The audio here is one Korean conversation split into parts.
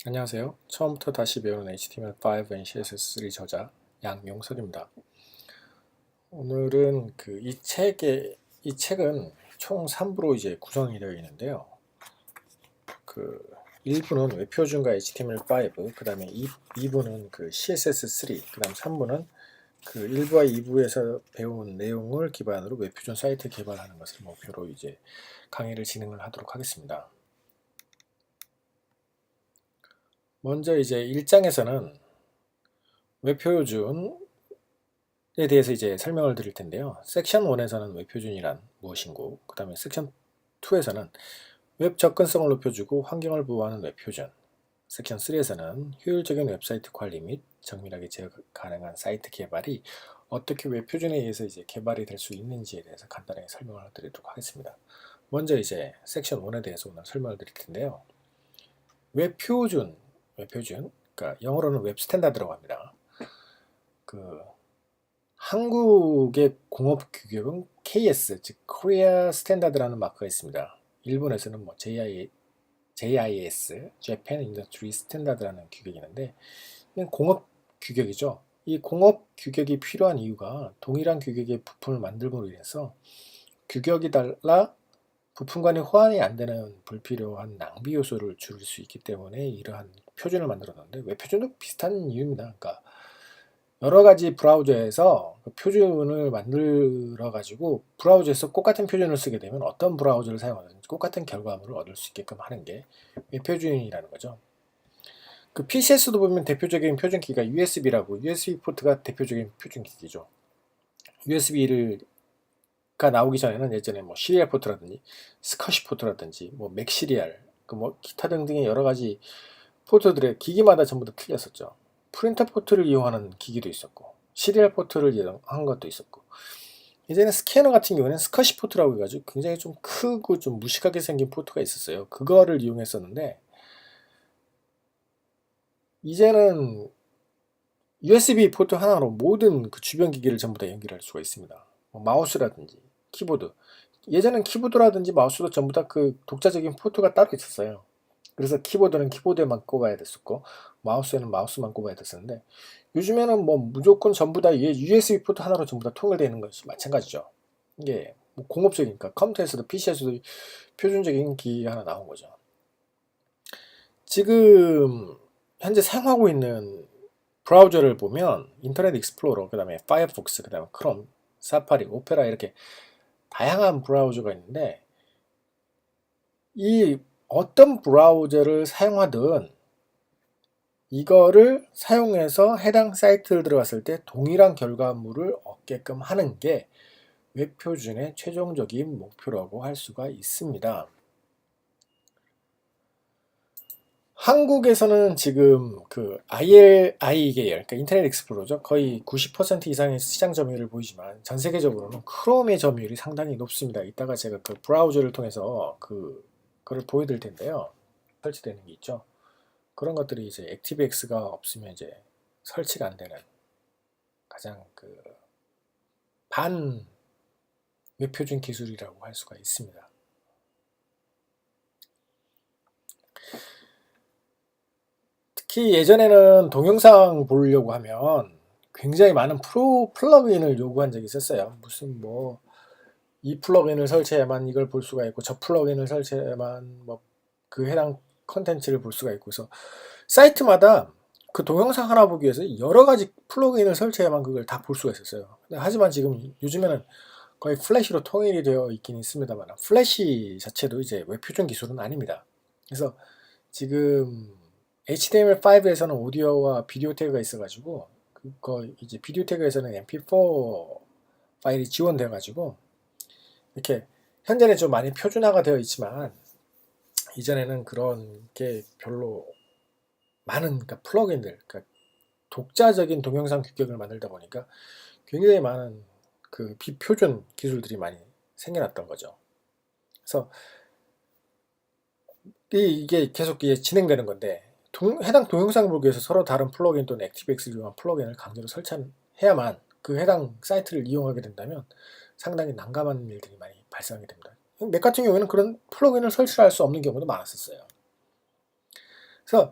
안녕하세요. 처음부터 다시 배우는 HTML5 and CSS3 저자 양용석입니다. 오늘은 이 책은 총 3부로 이제 구성이 되어 있는데요. 1부는 웹표준과 HTML5, 그 다음에 2부는 CSS3, 그 다음 3부는 1부와 2부에서 배운 내용을 기반으로 웹표준 사이트 개발하는 것을 목표로 이제 강의를 진행을 하도록 하겠습니다. 먼저 이제 1장에서는 웹표준에 대해서 이제 설명을 드릴 텐데요. 섹션 1에서는 웹표준이란 무엇인고, 그 다음에 섹션 2에서는 웹 접근성을 높여주고 환경을 보호하는 웹표준, 섹션 3에서는 효율적인 웹사이트 관리 및 정밀하게 제어 가능한 사이트 개발이 어떻게 웹표준에 의해서 이제 개발이 될 수 있는지에 대해서 간단하게 설명을 드리도록 하겠습니다. 먼저 이제 섹션 1에 대해서 오늘 설명을 드릴 텐데요. 웹표준, 그러니까 영어로는 웹 스탠다드라고 합니다. 한국의 공업 규격은 KS, 즉 Korea 스탠다드라는 마크가 있습니다. 일본에서는 JIS, Japan Industry Standard라는 규격이 있는데 이건 공업 규격이죠. 이 공업 규격이 필요한 이유가 동일한 규격의 부품을 만들므로 인해서 규격이 달라 부품 간의 호환이 안 되는 불필요한 낭비 요소를 줄일 수 있기 때문에 이러한 표준을 만들었는데 웹표준도 비슷한 이유입니다. 그러니까 여러 가지 브라우저에서 표준을 만들어 가지고 브라우저에서 똑같은 표준을 쓰게 되면 어떤 브라우저를 사용하든지 똑같은 결과물을 얻을 수 있게끔 하는 게 웹표준이라는 거죠. PCS도 보면 대표적인 표준키가 USB라고, USB 포트가 대표적인 표준키죠. USB가 나오기 전에는 예전에 시리얼 포트라든지 스커시 포트라든지 맥 시리얼, 기타 등등의 여러 가지 포트들의 기기마다 전부 다 틀렸었죠. 프린터 포트를 이용하는 기기도 있었고 시리얼 포트를 이용한 것도 있었고 이제는 스캐너 같은 경우는 스커시 포트라고 해가지고 굉장히 좀 크고 좀 무식하게 생긴 포트가 있었어요. 그거를 이용했었는데 이제는 USB 포트 하나로 모든 주변 기기를 전부 다 연결할 수가 있습니다. 마우스라든지 키보드, 예전엔 키보드라든지 마우스도 전부 다 독자적인 포트가 따로 있었어요. 그래서 키보드는 키보드에만 꼽아야 됐었고 마우스에는 마우스만 꼽아야 됐었는데 요즘에는 무조건 전부 다 USB 포트 하나로 전부 다 통일되는 것이 마찬가지죠. 이게 공업적이니까 컴퓨터에서도 PC에서도 표준적인 기기가 하나 나온 거죠. 지금 현재 사용하고 있는 브라우저를 보면 인터넷 익스플로러, 그 다음에 파이어폭스, 그 다음에 크롬, 사파리, 오페라 이렇게 다양한 브라우저가 있는데 이 어떤 브라우저를 사용하든 이거를 사용해서 해당 사이트를 들어갔을 때 동일한 결과물을 얻게끔 하는 게 웹표준의 최종적인 목표라고 할 수가 있습니다. 한국에서는 지금 ILI 계열, 그러니까 인터넷 익스플로러죠. 거의 90% 이상의 시장 점유율을 보이지만 전 세계적으로는 크롬의 점유율이 상당히 높습니다. 이따가 제가 브라우저를 통해서 그걸 보여드릴 텐데요. 설치되는 게 있죠. 그런 것들이 이제 액티브엑스가 없으면 이제 설치가 안 되는 가장 반 웹표준 기술이라고 할 수가 있습니다. 특히 예전에는 동영상 보려고 하면 굉장히 많은 플러그인을 요구한 적이 있었어요. 무슨 이 플러그인을 설치해야만 이걸 볼 수가 있고 저 플러그인을 설치해야만 해당 컨텐츠를 볼 수가 있고 그래서 사이트마다 동영상 하나 보기 위해서 여러 가지 플러그인을 설치해야만 그걸 다 볼 수가 있었어요. 하지만 지금 요즘에는 거의 플래시로 통일이 되어 있긴 있습니다만 플래시 자체도 이제 웹표준 기술은 아닙니다. 그래서 지금 HTML5에서는 오디오와 비디오 태그가 있어가지고 이제 비디오 태그에서는 MP4 파일이 지원돼가지고 이렇게 현재는 좀 많이 표준화가 되어 있지만 이전에는 그런 게 별로 많은 플러그인들, 독자적인 동영상 규격을 만들다 보니까 굉장히 많은 비표준 기술들이 많이 생겨났던 거죠. 그래서 이게 계속 진행되는 건데 해당 동영상을 보기 위해서 서로 다른 플러그인 또는 액티브엑스를 이용한 플러그인을 강제로 설치해야만 해당 사이트를 이용하게 된다면 상당히 난감한 일들이 많이 발생하게 됩니다. 맥 같은 경우에는 그런 플러그인을 설치할 수 없는 경우도 많았었어요. 그래서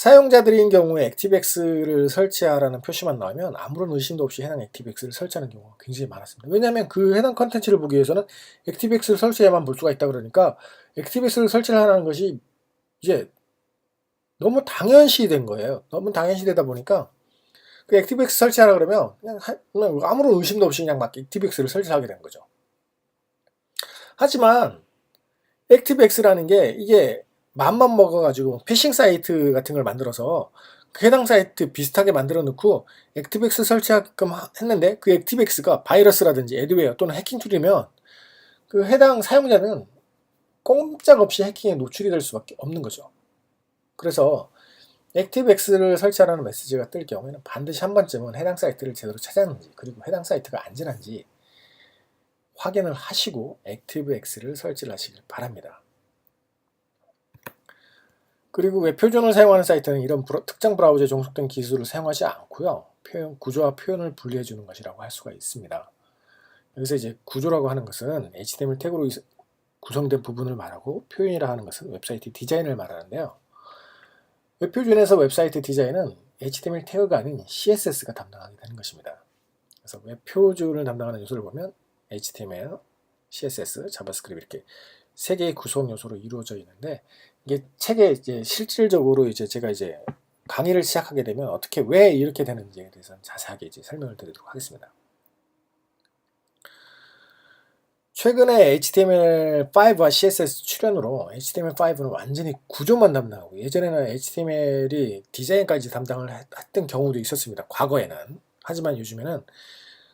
사용자들인 경우에 액티브엑스를 설치하라는 표시만 나오면 아무런 의심도 없이 해당 액티브엑스를 설치하는 경우가 굉장히 많았습니다. 왜냐하면 그 해당 컨텐츠를 보기 위해서는 액티브엑스를 설치해야만 볼 수가 있다 그러니까 액티브엑스를 설치를 하라는 것이 이제 너무 당연시 된 거예요. 너무 당연시 되다 보니까 그 액티브엑스 설치하라 그러면 그냥 아무런 의심도 없이 그냥 막 액티브엑스를 설치하게 된 거죠. 하지만 액티브엑스라는 게 이게 맘만 먹어가지고 피싱 사이트 같은 걸 만들어서 그 해당 사이트 비슷하게 만들어 놓고 액티브엑스 설치하게끔 했는데 그 액티브엑스가 바이러스라든지 애드웨어 또는 해킹 툴이면 그 해당 사용자는 꼼짝없이 해킹에 노출이 될 수밖에 없는 거죠. 그래서 액티브엑스를 설치하라는 메시지가 뜰 경우에는 반드시 한 번쯤은 해당 사이트를 제대로 찾았는지 그리고 해당 사이트가 안전한지 확인을 하시고 액티브엑스를 설치를 하시길 바랍니다. 그리고 웹표준을 사용하는 사이트는 이런 특정 브라우저에 종속된 기술을 사용하지 않고요. 구조와 표현을 분리해 주는 것이라고 할 수가 있습니다. 여기서 이제 구조라고 하는 것은 HTML 태그로 구성된 부분을 말하고 표현이라 하는 것은 웹사이트 디자인을 말하는데요. 웹표준에서 웹사이트 디자인은 HTML 태그가 아닌 CSS가 담당하게 되는 것입니다. 그래서 웹표준을 담당하는 요소를 보면 HTML, CSS, 자바스크립트 이렇게 세 개의 구성 요소로 이루어져 있는데 이게 책에 이제 실질적으로 이제 제가 이제 강의를 시작하게 되면 어떻게 왜 이렇게 되는지에 대해서 자세하게 이제 설명을 드리도록 하겠습니다. 최근에 HTML5와 CSS 출현으로 HTML5는 완전히 구조만 담당하고 예전에는 HTML이 디자인까지 담당을 했던 경우도 있었습니다. 과거에는. 하지만 요즘에는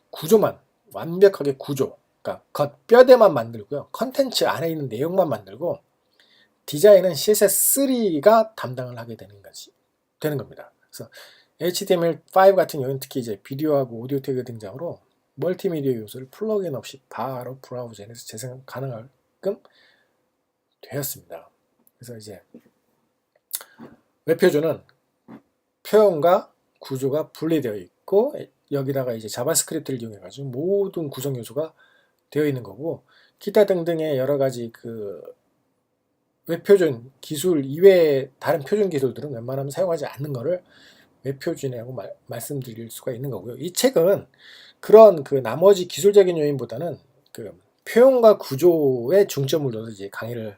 구조만 완벽하게 구조 그러니까 겉뼈대만 만들고요. 컨텐츠 안에 있는 내용만 만들고 디자인은 CSS3가 담당을 하게 되는 겁니다. 그래서 HTML5 같은 경우는 특히 이제 비디오하고 오디오 태그 등장으로 멀티미디어 요소를 플러그인 없이 바로 브라우저에 재생 가능하게끔 되었습니다. 그래서 이제 웹표준은 표현과 구조가 분리되어 있고 여기다가 이제 자바스크립트를 이용해 가지고 모든 구성 요소가 되어 있는 거고 기타 등등의 여러 가지 그 웹표준 기술 이외의 다른 표준 기술들은 웬만하면 사용하지 않는 거를 웹표준이라고 말씀드릴 수가 있는 거고요. 이 책은 그런 그 나머지 기술적인 요인보다는 그 표현과 구조에 중점을 둬서 이제 강의를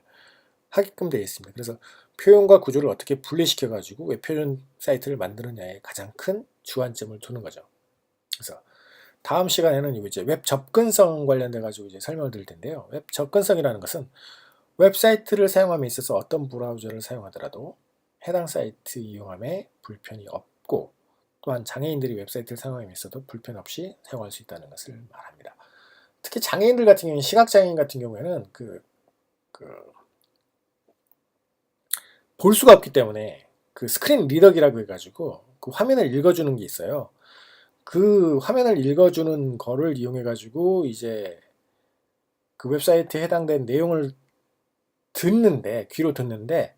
하게끔 되어 있습니다. 그래서 표현과 구조를 어떻게 분리시켜 가지고 웹표준 사이트를 만드느냐에 가장 큰 주안점을 두는 거죠. 그래서 다음 시간에는 이제 웹 접근성 관련돼 가지고 이제 설명을 드릴 텐데요. 웹 접근성이라는 것은 웹사이트를 사용함에 있어서 어떤 브라우저를 사용하더라도 해당 사이트 이용함에 불편이 없고 또한 장애인들이 웹사이트를 사용함에 있어도 불편 없이 사용할 수 있다는 것을 말합니다. 특히 장애인들 같은 경우는 시각장애인 같은 경우에는 볼 수가 없기 때문에 그 스크린 리더기라고 해가지고 그 화면을 읽어주는 게 있어요. 그 화면을 읽어주는 거를 이용해가지고 이제 그 웹사이트에 해당된 내용을 귀로 듣는데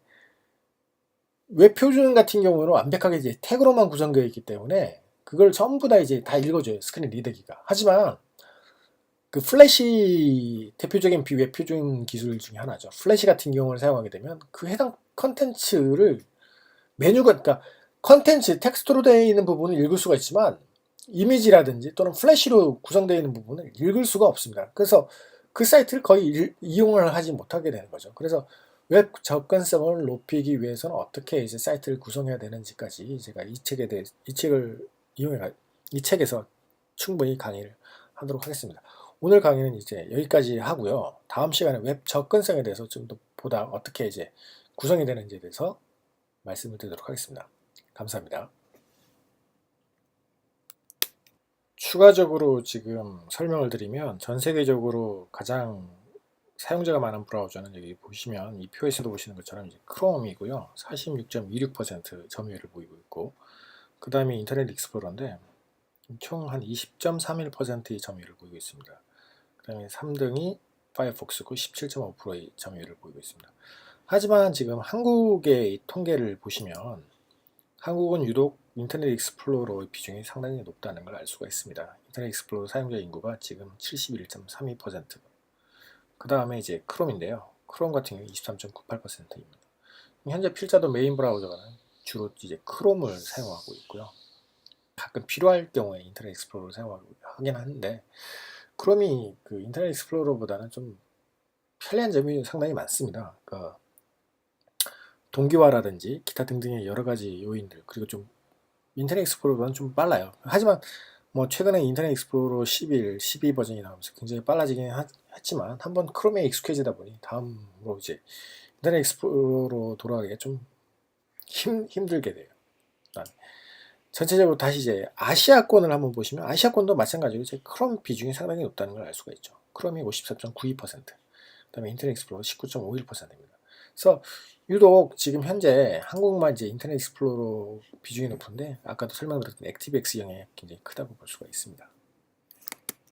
웹표준 같은 경우는 완벽하게 이제 태그로만 구성되어 있기 때문에 그걸 전부 다 이제 다 읽어줘요. 스크린 리더기가. 하지만 그 플래시 대표적인 비웹표준 기술 중에 하나죠. 플래시 같은 경우를 사용하게 되면 그 해당 컨텐츠를 메뉴가 그러니까 컨텐츠 텍스트로 되어 있는 부분을 읽을 수가 있지만 이미지라든지 또는 플래시로 구성되어 있는 부분을 읽을 수가 없습니다. 그래서 그 사이트를 거의 이용을 하지 못하게 되는 거죠. 그래서 웹 접근성을 높이기 위해서는 어떻게 이제 사이트를 구성해야 되는지까지 제가 이 책을 이 책에서 충분히 강의를 하도록 하겠습니다. 오늘 강의는 이제 여기까지 하고요. 다음 시간에 웹 접근성에 대해서 좀 더 보다 어떻게 이제 구성이 되는지에 대해서 말씀을 드리도록 하겠습니다. 감사합니다. 추가적으로 지금 설명을 드리면 전 세계적으로 가장 사용자가 많은 브라우저는 여기 보시면 이 표에서도 보시는 것처럼 이제 크롬이고요. 46.26% 점유율을 보이고 있고 그 다음에 인터넷 익스플로러인데 총 한 20.31%의 점유율을 보이고 있습니다. 그 다음에 3등이 파이어폭스고 17.5%의 점유율을 보이고 있습니다. 하지만 지금 한국의 통계를 보시면 한국은 유독 인터넷 익스플로러의 비중이 상당히 높다는 걸 알 수가 있습니다. 인터넷 익스플로러 사용자 인구가 지금 71.32%. 그 다음에 이제 크롬인데요. 크롬 같은 경우 23.98%입니다. 현재 필자도 메인 브라우저가 주로 이제 크롬을 사용하고 있고요. 가끔 필요할 경우에 인터넷 익스플로러를 사용하긴 하는데, 크롬이 그 인터넷 익스플로러보다는 좀 편리한 점이 상당히 많습니다. 그러니까 동기화라든지 기타 등등의 여러 가지 요인들, 그리고 좀 인터넷 익스플로러보다는 좀 빨라요. 하지만 뭐 최근에 인터넷 익스플로러 11, 12 버전이 나오면서 굉장히 빨라지긴 했지만 한번 크롬에 익숙해지다 보니 다음으로 이제 인터넷 익스플로러로 돌아가기가 좀 힘들게 돼요. 전체적으로 다시 이제 아시아권을 한번 보시면 아시아권도 마찬가지로 이제 크롬 비중이 상당히 높다는 걸 알 수가 있죠. 크롬이 54.92%, 그다음에 인터넷 익스플로러 19.51%입니다. 그래서 유독 지금 현재 한국만 이제 인터넷 익스플로러 비중이 높은데 아까도 설명드렸던 액티브엑스 영향이 굉장히 크다고 볼 수가 있습니다.